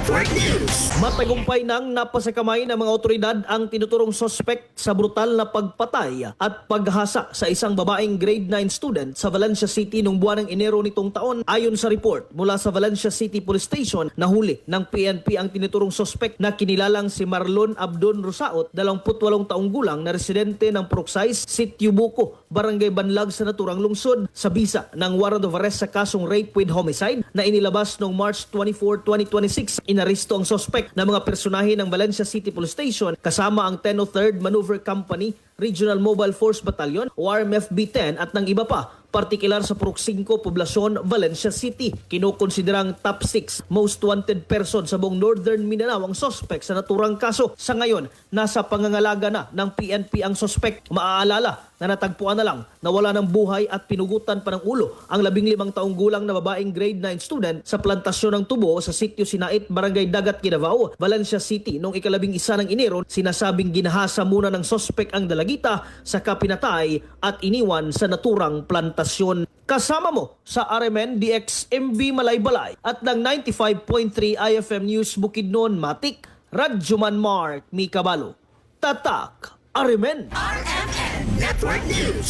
Network News. Matagumpay nang napasakamay ng mga otoridad ang tinuturong sospek sa brutal na pagpatay at paghasa sa isang babaeng grade 9 student sa Valencia City noong buwan ng Enero nitong taon. Ayon sa report mula sa Valencia City Police Station, nahuli ng PNP ang tinuturong sospek na kinilalang si Marlon Abdon Rosaot, 28 taong gulang na residente ng Proxais, Sitio Buko, Barangay Banlag sa naturang lungsod, sa bisa ng warrant of arrest sa kasong rape with homicide na inilabas noong March 24, 2026. Inaresto ang sospek na mga personahe ng Valencia City Police Station kasama ang 103rd Maneuver Company, Regional Mobile Force Battalion o RMFB-10 at ng iba pa, partikular sa Purok 5, Poblacion, Valencia City. Kinukonsiderang top 6 most wanted person sa buong Northern Mindanao ang sospek sa naturang kaso. Sa ngayon, nasa pangangalaga na ng PNP ang sospek. Maaalala na natagpuan na lang na wala ng buhay at pinugutan pa ng ulo ang 15 taong gulang na babaeng grade 9 student sa plantasyon ng tubo sa Sitio Sinait, Barangay Dagat, Ginavao, Valencia City noong 11 ng Enero. Sinasabing ginahasa muna ng sospek ang dalagita sa kapinatay at iniwan sa naturang plantasyon. Kasama mo sa RMN DX MV Malaybalay at ng 95.3 IFM News Bukidnon Matik, Radyoman Mark Mikabalo. Tatak RMN. RMN Network News.